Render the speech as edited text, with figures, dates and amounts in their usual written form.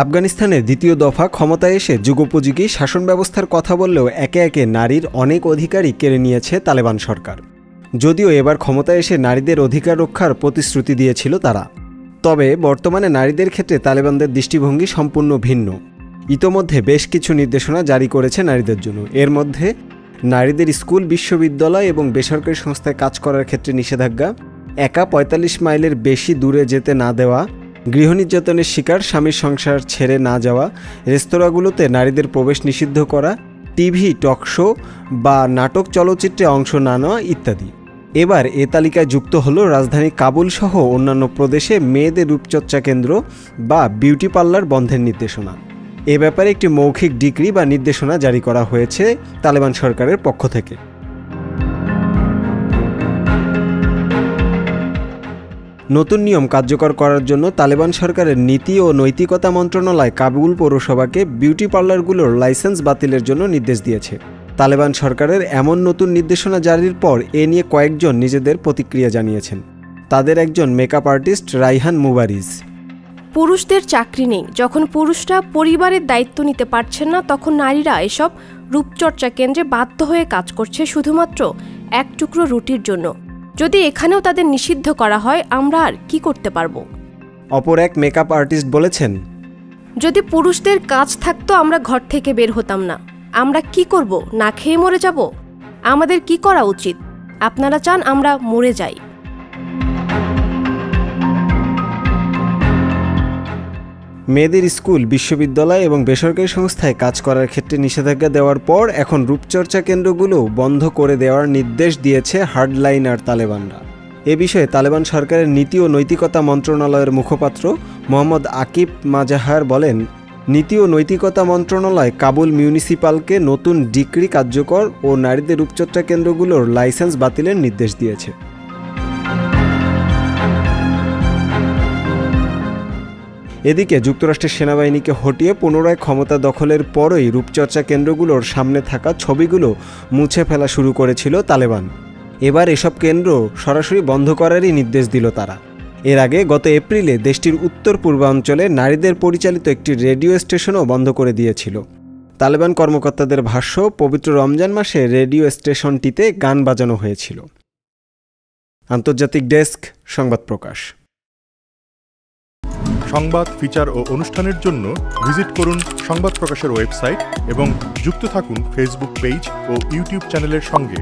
আফগানিস্তানে দ্বিতীয় দফা ক্ষমতায় এসে যুগোপযোগী শাসন ব্যবস্থার কথা বললেও একে একে নারীর অনেক অধিকারই কেড়ে নিয়েছে তালেবান সরকার। যদিও এবার ক্ষমতায় এসে নারীদের অধিকার রক্ষার প্রতিশ্রুতি দিয়েছিল তারা, তবে বর্তমানে নারীদের ক্ষেত্রে তালেবানদের দৃষ্টিভঙ্গি সম্পূর্ণ ভিন্ন। ইতোমধ্যে বেশ কিছু নির্দেশনা জারি করেছে নারীদের জন্য। এর মধ্যে নারীদের স্কুল, বিশ্ববিদ্যালয় এবং বেসরকারি সংস্থায় কাজ করার ক্ষেত্রে নিষেধাজ্ঞা, একা ৪৫ মাইলের বেশি দূরে যেতে না দেওয়া, গৃহ নির্যাতনের শিকার স্বামীর সংসার ছেড়ে না যাওয়া, রেস্তোরাঁগুলোতে নারীদের প্রবেশ নিষিদ্ধ করা, টিভি, টক শো বা নাটক চলচ্চিত্রে অংশ না নেওয়া ইত্যাদি। এবার এ তালিকায় যুক্ত হলো রাজধানী কাবুল সহ অন্যান্য প্রদেশে মেয়েদের রূপচর্চা কেন্দ্র বা বিউটি পার্লার বন্ধের নির্দেশনা। এ ব্যাপারে একটি মৌখিক ডিক্রি বা নির্দেশনা জারি করা হয়েছে তালেবান সরকারের পক্ষ থেকে। নতুন নিয়ম কার্যকর করার জন্য তালেবান সরকারের নীতি ও নৈতিকতা মন্ত্রণালয় কাবুল পৌরসভাকে বিউটি পার্লারগুলোর লাইসেন্স বাতিলের জন্য নির্দেশ দিয়েছে। তালেবান সরকারের এমন নতুন নির্দেশনা জারির পর এ নিয়ে কয়েকজন নিজেদের প্রতিক্রিয়া জানিয়েছেন। তাদের একজন মেকআপ আর্টিস্ট রাইহান মুবারিজ। পুরুষদের চাকরি নেই, যখন পুরুষরা পরিবারের দায়িত্ব নিতে পারছেন না, তখন নারীরা এসব রূপচর্চা কেন্দ্রে বাধ্য হয়ে কাজ করছে শুধুমাত্র এক টুকরো রুটির জন্য। যদি এখানেও তাদের নিষিদ্ধ করা হয়, আমরা আর কি করতে পারবো? অপর এক মেকআপ আর্টিস্ট বলেছেন, যদি পুরুষদের কাজ থাকতো আমরা ঘর থেকে বের হতাম না। আমরা কি করব? না খেয়ে মরে যাব? আমাদের কি করা উচিত? আপনারা চান আমরা মরে যাই? মেয়েদের স্কুল, বিশ্ববিদ্যালয় এবং বেসরকারি সংস্থায় কাজ করার ক্ষেত্রে নিষেধাজ্ঞা দেওয়ার পর এখন রূপচর্চা কেন্দ্রগুলো বন্ধ করে দেওয়ার নির্দেশ দিয়েছে হার্ডলাইনার তালেবানরা। এ বিষয়ে তালেবান সরকারের নীতি ও নৈতিকতা মন্ত্রণালয়ের মুখপাত্র মোহাম্মদ আকিব মাজাহার বলেন, নীতি ও নৈতিকতা মন্ত্রণালয় কাবুল মিউনিসিপালকে নতুন ডিক্রি কার্যকর ও নারীদের রূপচর্চা কেন্দ্রগুলোর লাইসেন্স বাতিলের নির্দেশ দিয়েছে। এদিকে যুক্তরাষ্ট্রের সেনাবাহিনীকে হটিয়ে পুনরায় ক্ষমতা দখলের পরই রূপচর্চা কেন্দ্রগুলোর সামনে থাকা ছবিগুলো মুছে ফেলা শুরু করেছিল তালেবান। এবার এসব কেন্দ্র সরাসরি বন্ধ করারই নির্দেশ দিল তারা। এর আগে গত এপ্রিলে দেশটির উত্তর পূর্বাঞ্চলে নারীদের পরিচালিত একটি রেডিও স্টেশনও বন্ধ করে দিয়েছিল। তালেবান কর্মকর্তাদের ভাষ্য, পবিত্র রমজান মাসে রেডিও স্টেশনটিতে গান বাজানো হয়েছিল। আন্তর্জাতিক ডেস্ক, সংবাদ প্রকাশ। সংবাদ, ফিচার ও অনুষ্ঠানের জন্য ভিজিট করুন সংবাদ প্রকাশের ওয়েবসাইট এবং যুক্ত থাকুন ফেসবুক পেজ ও ইউটিউব চ্যানেলের সঙ্গে।